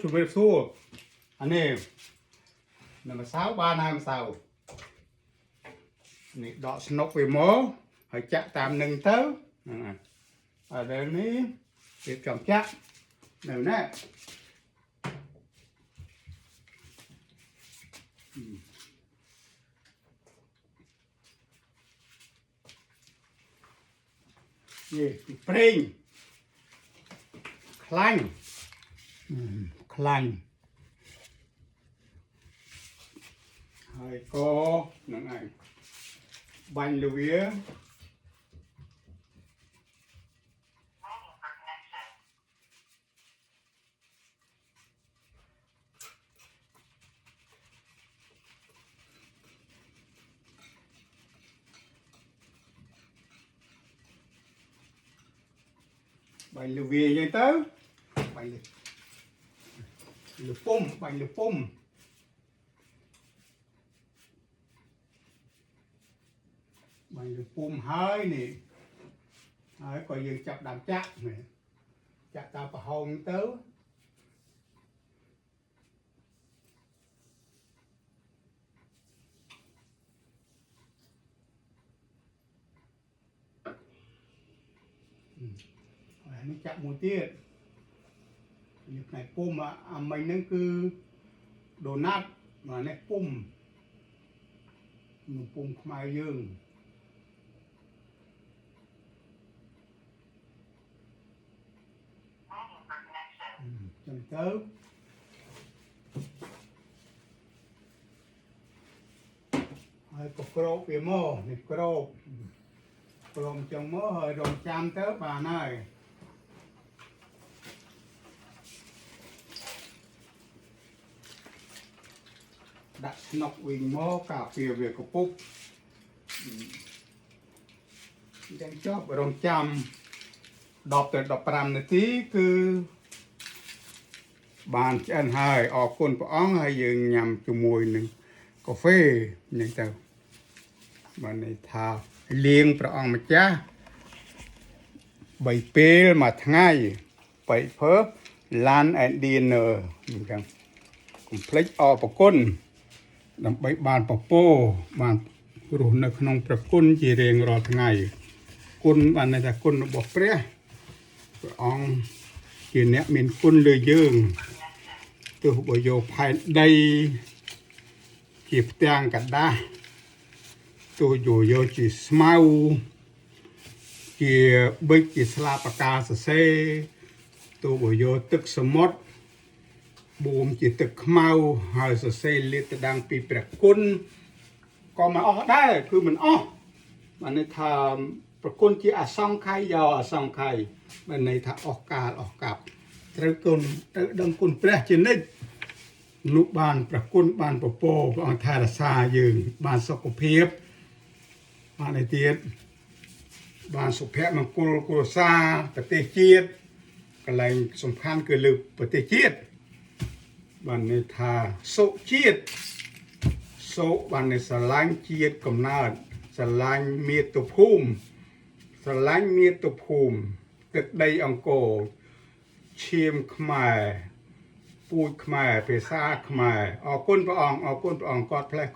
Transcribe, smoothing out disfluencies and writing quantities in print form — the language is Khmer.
ជម្រាបសួរអានេះនៅម្សៅបានហើយម្សៅនេះដកស្នុកវាមកហើយចាក់តាមនឹងទៅហ្នឹងហើយឥឡូវនេះរៀបចំចាក់នៅណានេះប្រេងខ្លាញ់ហើយក៏ហ្នឹងឯងបាញ់លវាបាញ់លវាអញ្ចឹងទៅបាញ់លពុំបាញ់លពុំហើយនេះហើយក៏យើងចាប់ដើមចាក់នេះចាក់តាមប្រហោងទៅហើយនេះចាក់មួយទៀតនេះផ្នែកពុំអាមិញហ្នឹងគឺដូណាត់មកនេះពុំខ្មែរយើងចឹងទៅហើយក៏ក្របវាមកនេះក្របចឹងមកហើយរងចាំទៅបានហើយដាក់ស្នុកវិញមកការពារវាកពុកចឹងចប់រងចាំ10ទៅ15នាទីគឺបានឆ្អិនហើយអរគុណព្រះអង្គហើយយើងញ៉ាំជាមួយនឹងកាហ្វេហ្នឹងទៅបានន័យថាលៀងព្រះអង្គម្ចាស់3ពេលមួយថ្ងៃ8 Lunch and Dinner អញ្ចឹងកុំភ្លេចអរព្រគុណដើម្បីបានពពោបានរស់នៅក្នុងព្រះគុណជារៀងរាល់ថ្ងៃគុណបានន័យថាគុណរបស់ព្រះអង្គជាអ្នកមានគុណលើយើងទោះបីយកផែនដីជាផ្ទាំងกระดาษទោះយកជាស្មៅជាប៊ិចជាស្លាបកាសរសេរទោះបីយកទឹកសមុទ្របូមជាទឹកខ្មៅហើយសរសេរលាតត្រដាងពីព្រះគុណក៏មិនអស់ដែរគឺមិនអស់បានន័យថាប្រគុណជាអសង្ខ័យយកអសង្ខ័យបានន័យថាអស់កាលអស់កាប់ត្រូវដឹងគុណព្រះជានិច្ចនោះបានប្រគុណបានពពកព្រះអង្គថែរក្សាយើងបានសុខភាពបានឯទៀតបានសុភមង្គលគ្រួសារប្រទេសជាតិកន្លែងសំខាន់គឺលើប្រទេសជាតិបានន័យថាសុជាតិសុបានន័យស្រឡាញ់ជាតិកំណើតស្រឡាញ់មាតុភូមិទឹកដីអង្គរឈាមខ្មែរពូជខ្មែរភាសាខ្មែរអរគុណព្រះអង្គគាត់ផ្លេះ